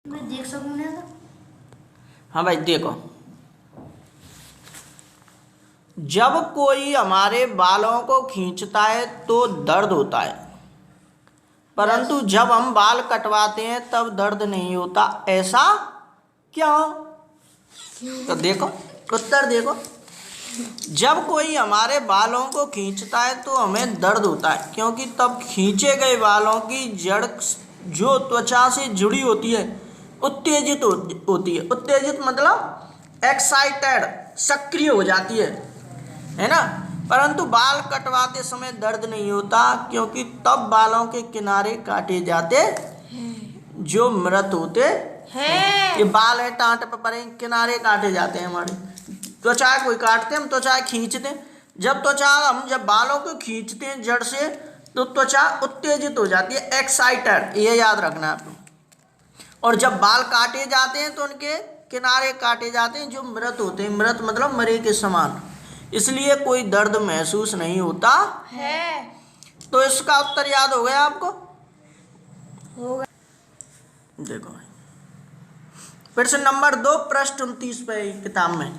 मैं देख सकूं ना तो? हाँ भाई देखो, जब कोई हमारे बालों को खींचता है तो दर्द होता है, परंतु जब हम बाल कटवाते हैं तब दर्द नहीं होता, ऐसा क्यों? तो देखो उत्तर देखो, जब कोई हमारे बालों को खींचता है तो हमें दर्द होता है, क्योंकि तब खींचे गए बालों की जड़ जो त्वचा से जुड़ी होती है उत्तेजित होती है। उत्तेजित मतलब एक्साइटेड, सक्रिय हो जाती है ना। परंतु बाल कटवाते समय दर्द नहीं होता, क्योंकि तब बालों के किनारे काटे जाते जो मृत होते हैं। ये बाल है टांट पर पड़े, किनारे काटे जाते हैं हमारे। त्वचा कोई काटते हैं, हम त्वचा खींचते हैं। जब त्वचा हम जब बालों को खींचते हैं जड़ से तो त्वचा उत्तेजित हो जाती है, एक्साइटेड, ये याद रखना है आपको। और जब बाल काटे जाते हैं तो उनके किनारे काटे जाते हैं जो मृत होते हैं। मृत मतलब मरे के समान, इसलिए कोई दर्द महसूस नहीं होता है। तो इसका उत्तर याद हो गया आपको? होगा। देखो प्रश्न नंबर 2, पृष्ठ 29 पे किताब में,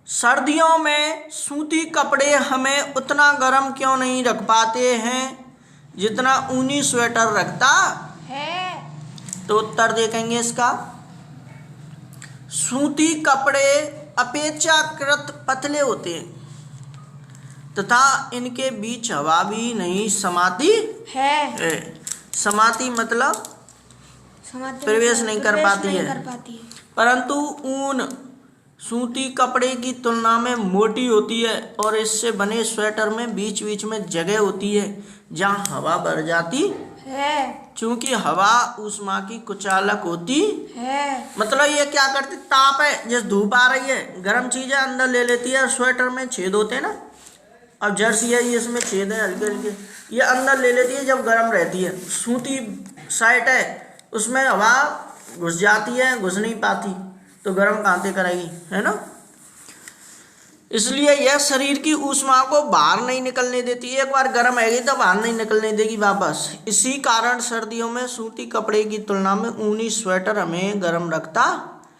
सर्दियों में सूती कपड़े हमें उतना गर्म क्यों नहीं रख पाते हैं जितना ऊनी स्वेटर रखता है? तो उत्तर देखेंगे इसका, सूती कपड़े अपेक्षाकृत पतले होते हैं तथा इनके बीच हवा भी नहीं समाती है। समाती मतलब प्रवेश नहीं कर पाती है। परंतु ऊन सूती कपड़े की तुलना में मोटी होती है और इससे बने स्वेटर में बीच बीच में जगह होती है जहां हवा भर जाती है। चूंकि हवा ऊष्मा की कुचालक होती है। मतलब ये क्या करती, ताप है, जैसे धूप आ रही है, गर्म चीजें अंदर ले लेती है और स्वेटर में छेद होते हैं ना। अब जर्सी है, ये इसमें छेद है हल्के हल्के, ये अंदर ले लेती है जब गर्म रहती है। सूती शर्ट है, उसमें हवा घुस जाती है, घुस नहीं पाती, तो गर्म कहाँ से करेगी, है ना। इसलिए यह शरीर की ऊष्मा को बाहर नहीं निकलने देती, एक बार गर्म आएगी तो बाहर नहीं निकलने देगी वापस। इसी कारण सर्दियों में सूती कपड़े की तुलना में ऊनी स्वेटर हमें गर्म रखता,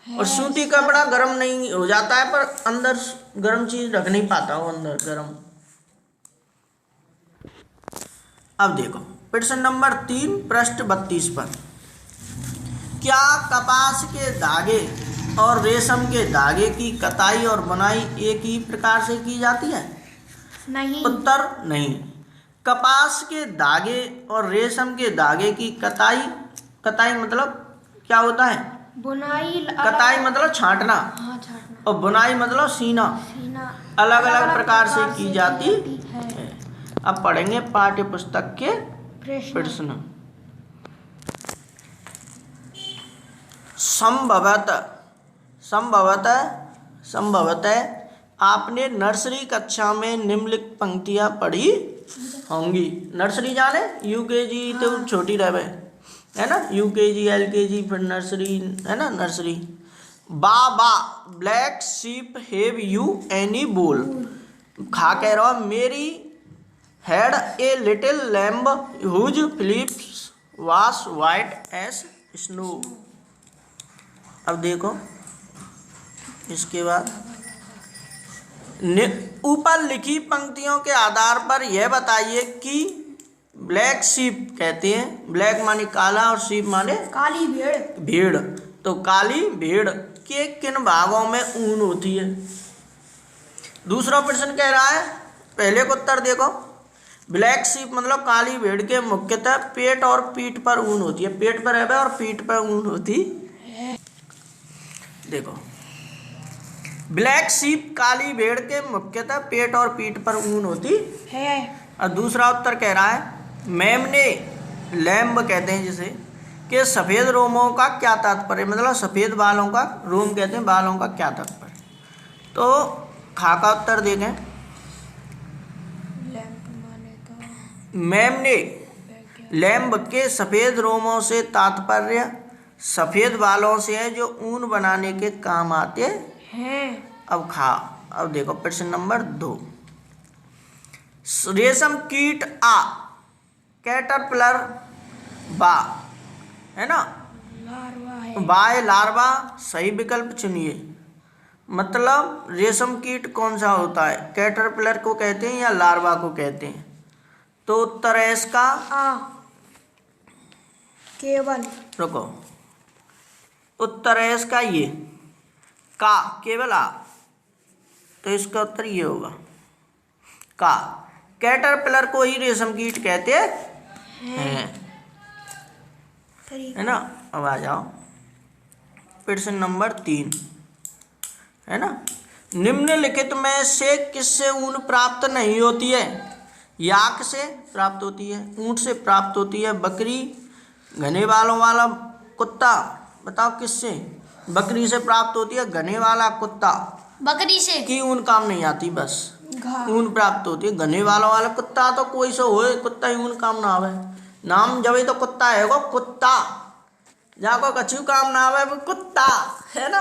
और सूती कपड़ा गर्म नहीं हो जाता है पर अंदर गर्म चीज रख नहीं पाता वो अंदर गर्म। अब देखो प्रश्न नंबर 3, पृष्ठ 32 पर, क्या कपास के धागे और रेशम के धागे की कताई और बुनाई एक ही प्रकार से की जाती है? नहीं। उत्तर नहीं। कपास के धागे और रेशम के धागे की कताई मतलब क्या होता है? बुनाई। कताई मतलब छांटना। हाँ, छांटना। और बुनाई मतलब सीना। अलग अलग प्रकार से की जाती है। अब पढ़ेंगे पाठ्य पुस्तक के प्रश्न। संभवतः आपने नर्सरी कक्षा में निम्नलिखित पंक्तियां पढ़ी होंगी। नर्सरी जाने, यूकेजी तो छोटी रहे है ना, यूकेजी एलकेजी फिर नर्सरी है ना। Nursery, baa baa black sheep have you any wool, खा कह रहा Mary had a little lamb whose fleece was white as snow. अब देखो इसके बाद ऊपर लिखी पंक्तियों के आधार पर यह बताइए कि ब्लैक शीप कहते हैं, ब्लैक माने काला और शीप माने काली भेड़। भेड़, तो काली भेड़ के किन भागों में ऊन होती है? दूसरा प्रश्न कह रहा है, पहले को उत्तर देखो, ब्लैक शीप मतलब काली भेड़ के मुख्यतः पेट और पीठ पर ऊन होती है। पेट पर है और पीठ पर ऊन होती है। देखो ब्लैक शीप काली भेड़ के मुख्यतः पेट और पीठ पर ऊन होती है। और दूसरा उत्तर कह रहा है, मेमने लैम्ब कहते हैं जिसे, कि सफ़ेद रोमों का क्या तात्पर्य, मतलब सफ़ेद बालों का, रोम कहते हैं बालों का क्या तात्पर्य। तो खा का उत्तर देखें, मेमने लैम्ब के सफ़ेद रोमों से तात्पर्य सफ़ेद बालों से है जो ऊन बनाने के काम आते हैं। अब अब देखो प्रश्न नंबर 2, रेशम कीट कैटरपिलर बा है ना, बाय लार्वा सही विकल्प चुनिए। मतलब रेशम कीट कौन सा होता है, कैटरपिलर को कहते हैं या लार्वा को कहते हैं? तो उत्तर है इसका केवल। रुको, उत्तर है इसका ये का, केवल आ। तो इसका उत्तर ये होगा का। कैटरपिलर को ही रेशम कीट कहते हैं, है ना। अब आ जाओ प्रश्न नंबर 3, है ना। निम्नलिखित में से किससे ऊन प्राप्त नहीं होती है? याक से प्राप्त होती है, ऊंट से प्राप्त होती है, बकरी, घने बालों वाला कुत्ता। बताओ किससे? बकरी से प्राप्त होती है, घने वाला कुत्ता बकरी से की ऊन काम नहीं आती, बस ऊन प्राप्त होती है। घने बालों वाला कुत्ता तो कोई सो हो, कुत्ता ही ऊन काम ना आवे। नाम जब ही तो कुत्ता है वो कुत्ता, जहाँ को कछु काम ना आवे वो कुत्ता, है ना।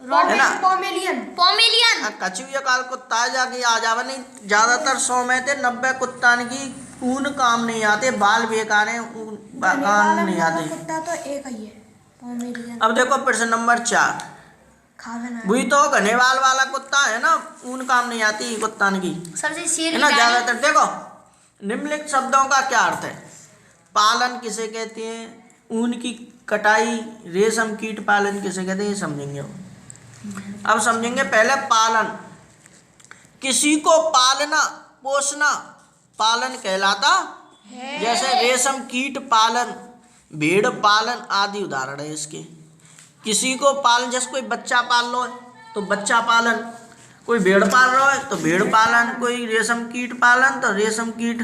है ना, पोमेलियन कछु ये काल कुत्ता है जाके आ जावे नहीं। ज्यादातर 100 में थे 90 कुत्तान की ऊन काम नहीं आते, बाल बेकार है, ऊन काम नहीं आते। कुत्ता तो एक ही है, पोमेलियन। अब देखो प्रश्न नंबर 4, वही तो घने बाल वाला कुत्ता है ना, ऊन काम नहीं आती कुत्तान की, सबसे शेर है ना। ज्यादातर देखो निम्नलिखित शब्दों का क्या अर्थ है? पालन किसे कहते हैं? ऊन की कटाई, रेशम कीट पालन किसे कहते हैं, ये समझेंगे। अब समझेंगे पहले पालन। किसी को पालना पोसना पालन कहलाता है। जैसे रेशम कीट पालन, भेड़ पालन आदि उदाहरण है इसके। किसी को पालन, जैसे कोई बच्चा पाल लो है तो बच्चा पालन, कोई भेड़ पाल रहा है तो भेड़ पालन, कोई रेशम कीट पालन तो रेशम कीट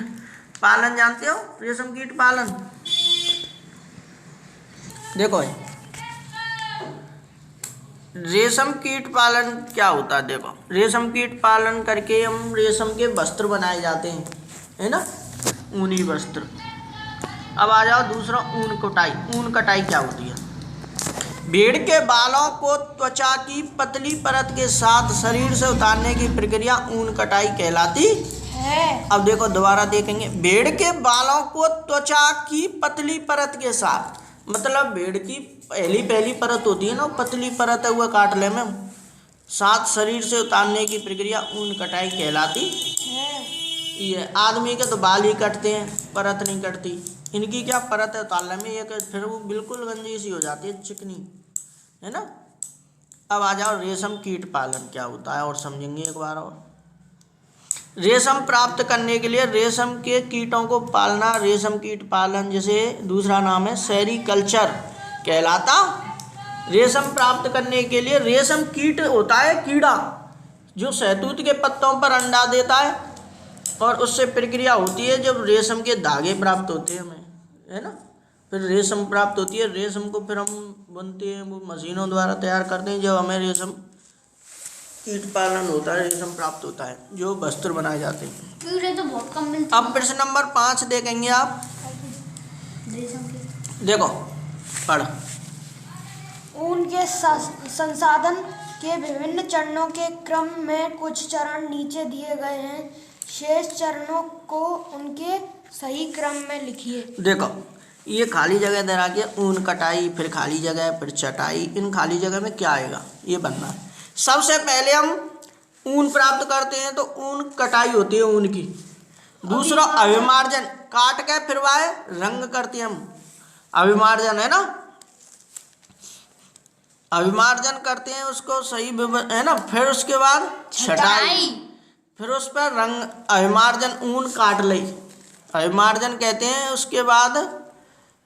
पालन। जानते हो रेशम कीट पालन? देखो रेशम कीट पालन क्या होता है। देखो रेशम कीट पालन करके हम रेशम के वस्त्र बनाए जाते हैं, है ना, ऊनी वस्त्र। अब आ जाओ दूसरा, ऊन कटाई। ऊन कटाई क्या होती है? भेड़ के बालों को त्वचा की पतली परत के साथ शरीर से उतारने की प्रक्रिया ऊन कटाई कहलाती है। अब देखो दोबारा देखेंगे, भेड़ के बालों को त्वचा की पतली परत के साथ, मतलब भेड़ की पहली परत होती है ना, पतली परत है वो काट ले में, साथ शरीर से उतारने की प्रक्रिया ऊन कटाई कहलाती है। ये आदमी के तो बाल ही कटते हैं, परत नहीं कटती। इनकी क्या परत है उतारने में, ये फिर वो बिल्कुल गंजी सी हो जाती है, चिकनी, है ना। अब आ जाओ रेशम कीट पालन क्या होता है और समझेंगे एक बार और। रेशम प्राप्त करने के लिए रेशम के कीटों को पालना रेशम कीट पालन, जैसे दूसरा नाम है सेरीकल्चर कहलाता। रेशम प्राप्त करने के लिए रेशम कीट होता है कीड़ा, जो शहतूत के पत्तों पर अंडा देता है, और उससे प्रक्रिया होती है जब रेशम के धागे प्राप्त होते हैं हमें, है ना। फिर रेशम प्राप्त होती है, रेशम को फिर हम बुनते हैं, वो मशीनों द्वारा तैयार करते हैं, जब हमें रेशम कीट पालन होता है, रेशम प्राप्त होता है, जो वस्त्र बनाए जाते हैं। तो बहुत कम मिलता अब प्रश्न नंबर 5 देखेंगे आप। देखो पढ़। ऊन के संसाधन के विभिन्न चरणों के क्रम में कुछ चरण नीचे दिए गए हैं, शेष चरणों को उनके सही क्रम में लिखिए। देखो ये खाली जगह दे रखी है, ऊन कटाई, फिर खाली जगह, फिर चटाई। इन खाली जगह में क्या आएगा ये बनना है। सबसे पहले हम ऊन प्राप्त करते हैं तो ऊन कटाई होती है ऊन की। दूसरा अभिमार्जन, काट के फिर वह रंग करते हैं हम, अभिमार्जन, है ना। अभिमार्जन करते हैं उसको सही, है ना। फिर उसके बाद छटाई, फिर उस पर रंग, अभिमार्जन ऊन काट ले, अभिमार्जन कहते हैं। उसके बाद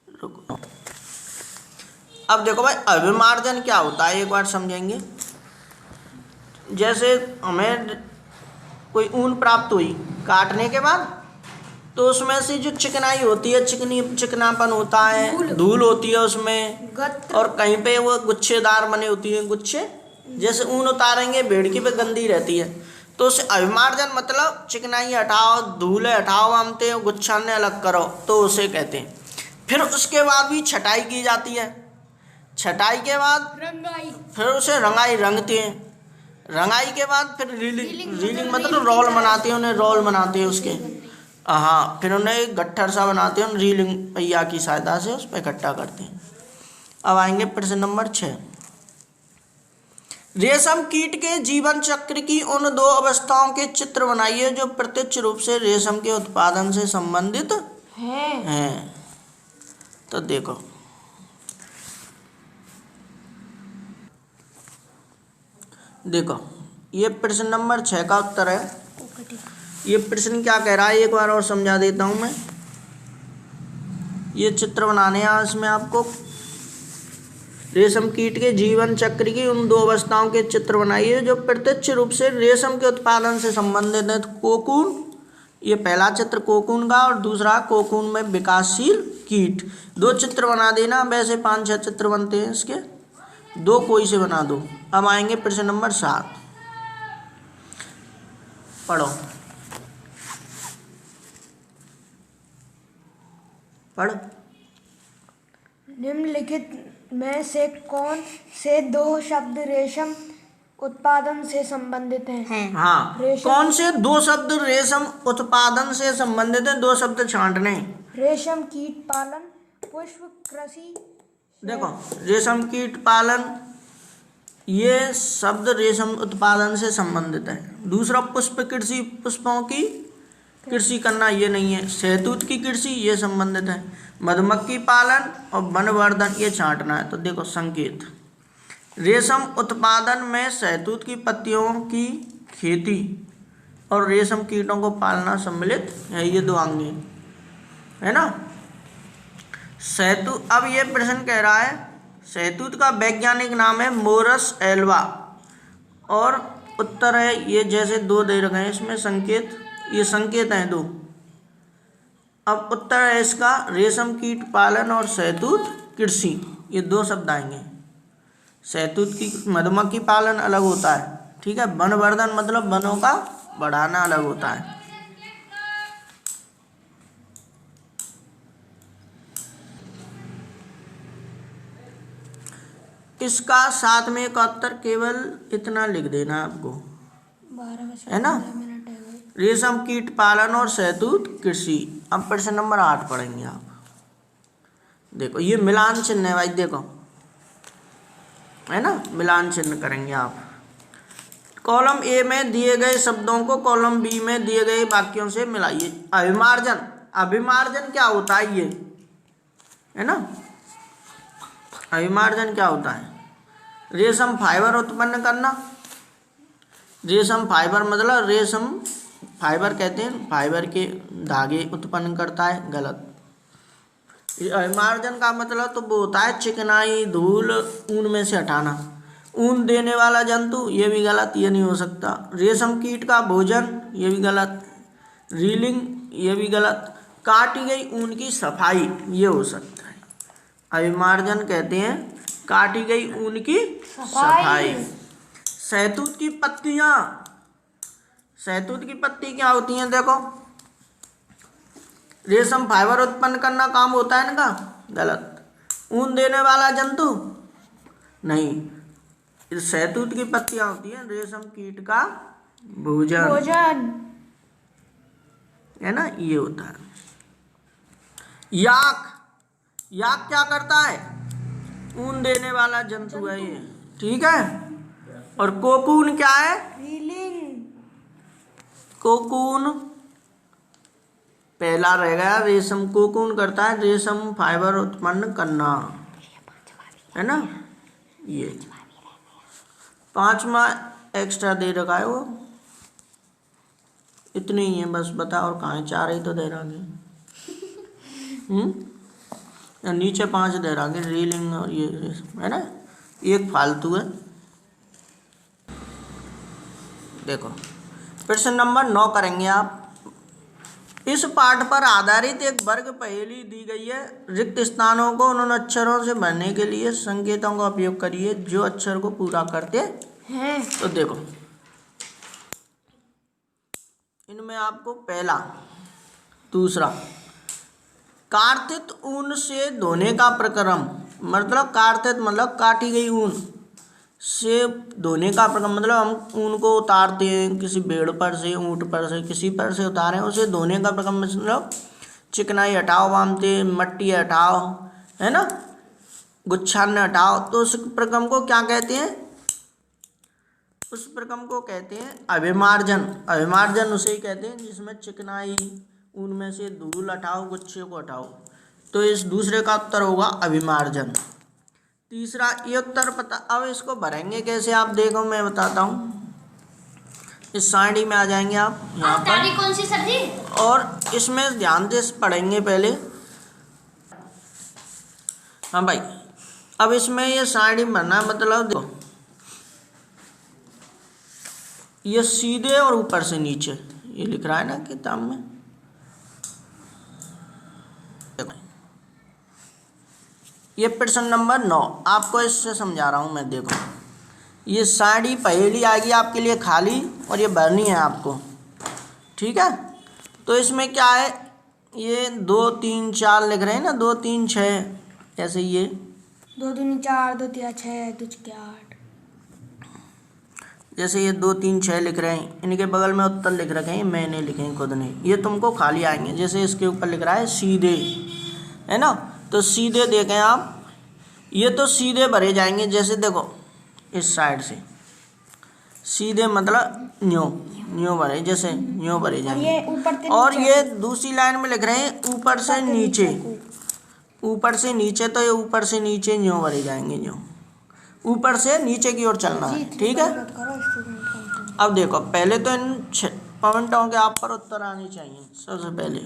रुको, अब देखो भाई अभिमार्जन क्या होता है एक बार समझेंगे। जैसे हमें कोई ऊन प्राप्त हुई काटने के बाद, तो उसमें से जो चिकनाई होती है, चिकनापन होता है, धूल होती है उसमें, और कहीं पे वो गुच्छेदार बने होती है, गुच्छे जैसे ऊन उतारेंगे भेड़ की पे गंदी रहती है, तो उसे अभिमार्जन मतलब चिकनाई हटाओ, धूल हटाओ, आमते गुच्छा ने अलग करो, तो उसे कहते हैं। फिर उसके बाद भी छटाई की जाती है, छटाई के बाद रंगाई, फिर उसे रंगाई रंगते हैं, रंगाई के बाद फिर रीलिंग मतलब रोल बनाते हैं, उन्हें रोल बनाते हैं उसके। हाँ, फिर उन्हें एक गट्ठर सा बनाते हैं, रीलिंग पहिया की सहायता से उस पर इकट्ठा करते हैं। अब आएंगे प्रश्न नंबर 6। रेशम कीट के जीवन चक्र की उन दो अवस्थाओं के चित्र बनाइए जो प्रत्यक्ष रूप से रेशम के उत्पादन से संबंधित हैं। तो देखो, ये प्रश्न नंबर 6 का उत्तर है। ये प्रश्न क्या कह रहा है एक बार और समझा देता हूं मैं। ये चित्र बनाने हैं इसमें आपको। रेशम कीट के जीवन चक्र की उन दो अवस्थाओं के चित्र बनाइए जो प्रत्यक्ष रूप से रेशम के उत्पादन से संबंधित है। कोकून, ये पहला चित्र कोकून का, और दूसरा कोकून में विकासशील कीट। दो चित्र बना देना, वैसे 5-6 चित्र बनते हैं इसके, दो कोई से बना दो। अब आएंगे प्रश्न नंबर 7, पढ़ो। पढ़। निम्नलिखित में से कौन से दो शब्द रेशम उत्पादन से संबंधित हैं? हाँ, कौन से दो शब्द रेशम उत्पादन से संबंधित हैं? दो शब्द छांटने। रेशम कीट पालन, पुष्प कृषि। देखो, रेशम कीट पालन, ये शब्द रेशम उत्पादन से संबंधित है। दूसरा पुष्प कृषि, पुष्पों की कृषि करना, ये नहीं है। शहतूत की कृषि, ये संबंधित है। मधुमक्खी पालन और वनवर्धन, ये छांटना है। तो देखो संकेत, रेशम उत्पादन में शहतूत की पत्तियों की खेती और रेशम कीटों को पालना सम्मिलित है। ये दो अंगे है ना। शहतूत, अब ये प्रश्न कह रहा है शहतूत का वैज्ञानिक नाम है मोरस एल्वा, और उत्तर है ये, जैसे दो दे रखे हैं इसमें संकेत, ये संकेत हैं दो। अब उत्तर है इसका रेशम कीट पालन और शहतूत कृषि, ये दो शब्द आएंगे। शहतूत की मधुमक्खी पालन अलग होता है, ठीक है। वनवर्धन मतलब वनों का बढ़ाना अलग होता है। इसका 7 में का उत्तर केवल इतना लिख देना आपको, 12 है ना। मिनट है। रेशम कीट पालन और शहतूत कृषि। अब प्रश्न नंबर 8 पढ़ेंगे आप। देखो, ये मिलान चिन्ह है भाई, देखो है ना, मिलान चिन्ह करेंगे आप। कॉलम ए में दिए गए शब्दों को कॉलम बी में दिए गए वाक्यों से मिलाइए। अभिमार्जन, अभिमार्जन क्या होता है ये, है ना। अभिमार्जन क्या होता है? रेशम फाइबर उत्पन्न करना। रेशम फाइबर मतलब रेशम फाइबर कहते हैं, फाइबर के धागे उत्पन्न करता है, गलत। अभिमार्जन का मतलब तो वो होता है चिकनाई, धूल, ऊन में से हटाना। ऊन देने वाला जंतु, ये भी गलत, ये नहीं हो सकता। रेशम कीट का भोजन, ये भी गलत। रीलिंग, ये भी गलत। काटी गई ऊन की सफाई, ये हो सकता है। अभिमार्जन कहते हैं काटी गई ऊन की सफाई। शहतूत की पत्तियां, शहतूत की पत्ती क्या होती हैं? देखो, रेशम फाइबर उत्पन्न करना काम होता है इनका, गलत। ऊन देने वाला जंतु, नहीं। शहतूत की पत्तियां होती हैं रेशम कीट का भोजन, है ना, ये होता है। याक, याक क्या करता है? ऊन देने वाला जंतु है ये, ठीक है। और कोकून क्या है? रीलिंग। कोकून पहला रह गया। रेशम, कोकून करता है रेशम फाइबर उत्पन्न करना, है ना। ये 5वां एक्स्ट्रा दे रखा है, वो इतने ही है बस, बता और कहाँ है? 4 ही तो दे रखे, नीचे 5 दे रखे, रीलिंग और ये रेशम, है ना। एक फालतू है। देखो, प्रश्न नंबर 9 करेंगे आप। इस पाठ पर आधारित एक वर्ग पहेली दी गई है। रिक्त स्थानों को उन अक्षरों से भरने के लिए संकेतों का उपयोग करिए जो अक्षर को पूरा करते हैं। तो देखो, इनमें आपको पहला, दूसरा, कार्तित ऊन से धोने का प्रक्रम, मतलब कार्तित मतलब काटी गई ऊन, से धोने का प्रक्रम मतलब हम ऊन को उतारते हैं किसी भेड़ पर से, ऊँट पर से, किसी पर से उतारें, उसे धोने का प्रक्रम मतलब चिकनाई हटाओ, बांधते मट्टी हटाओ, है ना, गुच्छान हटाओ, तो उस प्रक्रम को क्या कहते हैं? उस प्रक्रम को कहते हैं अभिमार्जन। अभिमार्जन उसे ही कहते हैं जिसमें चिकनाई, ऊन में से धूल हटाओ, गुच्छे को हटाओ। तो इस दूसरे का उत्तर होगा अभिमार्जन। तीसरा ये उत्तर पता। अब इसको भरेंगे कैसे आप देखो, मैं बताता हूँ। इस सारणी में आ जाएंगे आप यहाँ पर, कौन सी सर जी? और इसमें ध्यान से पढ़ेंगे पहले। हाँ भाई, अब इसमें ये सारणी भरना मतलब देखो, ये सीधे और ऊपर से नीचे ये लिख रहा है ना किताब में। ये प्रश्न नंबर 9 आपको इससे समझा रहा हूं मैं। देखो ये सारणी पहेली आएगी आपके लिए खाली, और ये भरनी है आपको, ठीक है। तो इसमें क्या है, ये 2 3 4 लिख रहे हैं ना, 2 3 6, ऐसे ये 2 दूनी 4, 2 तिया 6, 2 चौके 8। जैसे ये 2 3 6 लिख रहे हैं, इनके बगल में उत्तर लिख रखे हैं, मैंने लिखे हैं खुद ने, ये तुमको खाली आएंगे। जैसे इसके ऊपर लिख रहा है सीधे, है ना, तो सीधे देखें आप, ये तो सीधे भरे जाएंगे। जैसे देखो इस साइड से सीधे मतलब न्यू भरे, जैसे न्यू भरे जाएंगे। और ये दूसरी लाइन में लिख रहे हैं ऊपर से नीचे, ऊपर से नीचे, तो ये ऊपर से नीचे न्यू भरे जाएंगे, न्यू ऊपर से नीचे की ओर चलना है, ठीक है। अब देखो पहले तो इन पॉइंटों के आप पर उत्तर आने चाहिए। सबसे पहले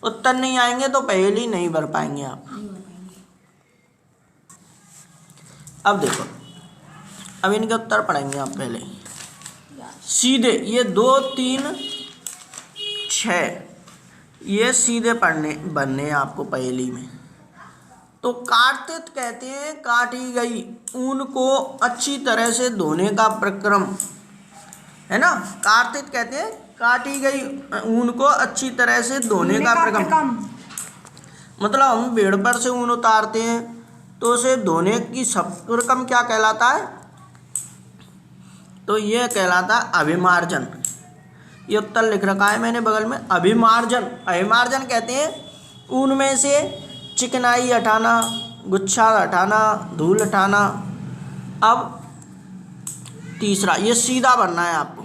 उत्तर नहीं आएंगे तो पहले ही नहीं भर पाएंगे आप। अब देखो, अब इनके उत्तर पढ़ेंगे आप पहले। सीधे ये 2 3 6 ये सीधे बनने हैं आपको पहेली में। तो कार्तिक कहते हैं काटी गई ऊन को अच्छी तरह से धोने का प्रक्रम, है ना। कार्तिक कहते हैं काटी गई ऊन को अच्छी तरह से धोने का प्रक्रम, मतलब हम भेड़ पर से ऊन उतारते हैं तो उसे धोने की प्रक्रम क्या कहलाता है? तो ये कहलाता है अभिमार्जन। ये उत्तर लिख रखा है मैंने बगल में, अभिमार्जन। अभिमार्जन कहते हैं ऊन में से चिकनाई हटाना, गुच्छा हटाना, धूल हटाना। अब तीसरा ये सीधा बनना है आपको।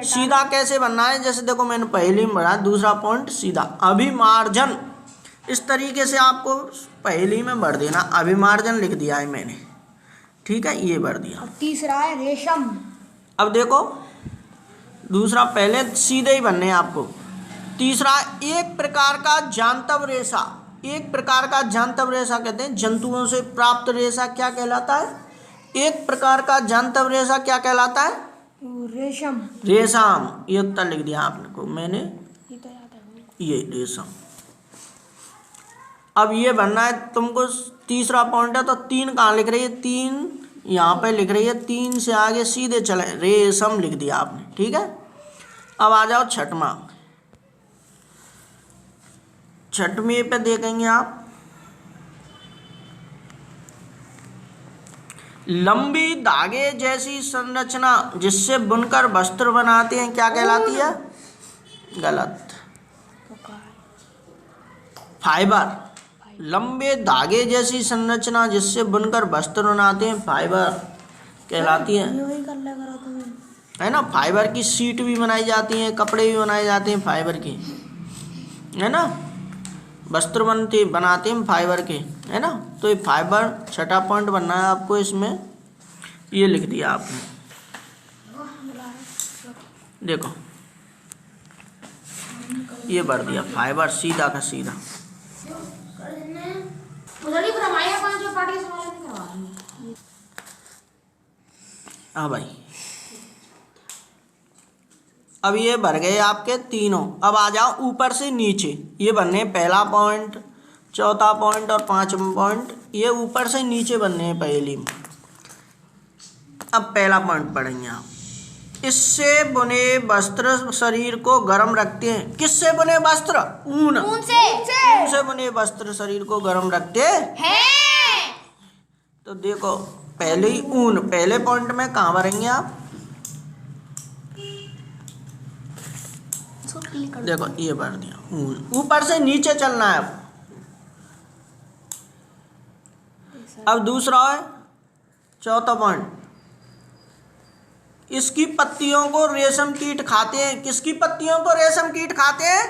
सीधा कैसे बनना है? जैसे देखो मैंने पहले में बढ़ा, दूसरा पॉइंट सीधा, अभिमार्जन। इस तरीके से आपको पहेली में भर देना। अभिमार्जन लिख दिया है मैंने, ठीक है, ये भर दिया। अब तीसरा है रेशम। अब देखो दूसरा, पहले सीधे ही बनने हैं आपको। तीसरा एक प्रकार का जानतव रेशा। एक प्रकार का जानतव रेशा कहते हैं जंतुओं से प्राप्त रेशा क्या कहलाता है? एक प्रकार का जानतव रेशा क्या कहलाता है? रेशम। रेशम। ये उत्तर लिख दिया आपने को मैंने, ये रेशम। अब ये बनना है तुमको तीसरा पॉइंट है, तो 3 कहाँ लिख रही है? 3 यहाँ पे लिख रही है, 3 से आगे सीधे चले, रेशम लिख दिया आपने, ठीक है। अब आ जाओ छठवां। छठवीं पे देखेंगे आप, लंबी धागे जैसी संरचना जिससे बुनकर वस्त्र बनाते हैं क्या कहलाती है? गलत, फाइबर। लंबे धागे जैसी संरचना जिससे बुनकर वस्त्र बनाते हैं फाइबर कहलाती है, है ना। फाइबर की सीट भी बनाई जाती है, कपड़े भी बनाए जाते हैं फाइबर के, है ना। वस्त्र बनाते हैं फाइबर के, है ना। तो ये फाइबर छठा पॉइंट बनना है आपको। इसमें ये लिख दिया आपने, देखो ये भर दिया, फाइबर सीधा का सीधा। हाँ भाई, अब ये भर गए आपके तीनों। अब आ जाओ ऊपर से नीचे, ये बनने पहला पॉइंट, चौथा पॉइंट और 5वां पॉइंट, ये ऊपर से नीचे बनने हैं पहेली में। अब पहला पॉइंट पढ़ेंगे आप, इससे बुने वस्त्र शरीर को गर्म रखते हैं। किससे बुने वस्त्र? ऊन से बुने वस्त्र शरीर को गर्म रखते हैं। तो देखो पहले ही ऊन, पहले पॉइंट में कहाँ भरेंगे आप? देखो ये भर दिया ऊन, ऊपर से नीचे चलना है अब दूसरा है चौथा पॉइंट, इसकी पत्तियों को रेशम कीट खाते हैं। किसकी पत्तियों को रेशम कीट खाते हैं?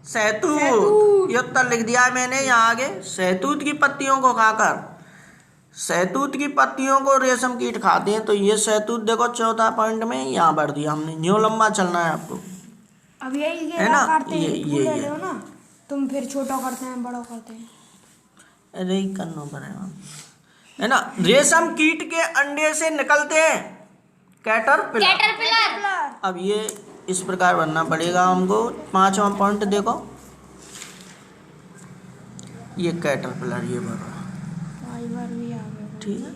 सहतूत। ये उत्तर लिख दिया है मैंने यहाँ आगे, सहतूत की पत्तियों को खाकर, सहतूत की पत्तियों को रेशम कीट खाते हैं। तो ये सहतूत देखो चौथा पॉइंट में यहाँ भर दिया हमने। न्यू लंबा चलना है आपको, अब यही है ना? काटते हैं, ये ले लो ना तुम, फिर छोटा करते हैं बड़ा करते हैं। अरे ही करना पड़ेगा, है ना? रेशम कीट के अंडे से निकलते हैं कैटरपिलर। अब ये इस प्रकार बनना पड़ेगा हमको। पांचवा पॉइंट देखो, ये कैटरपिलर ये भर रहा, फाइबर भी आ गया। ठीक है।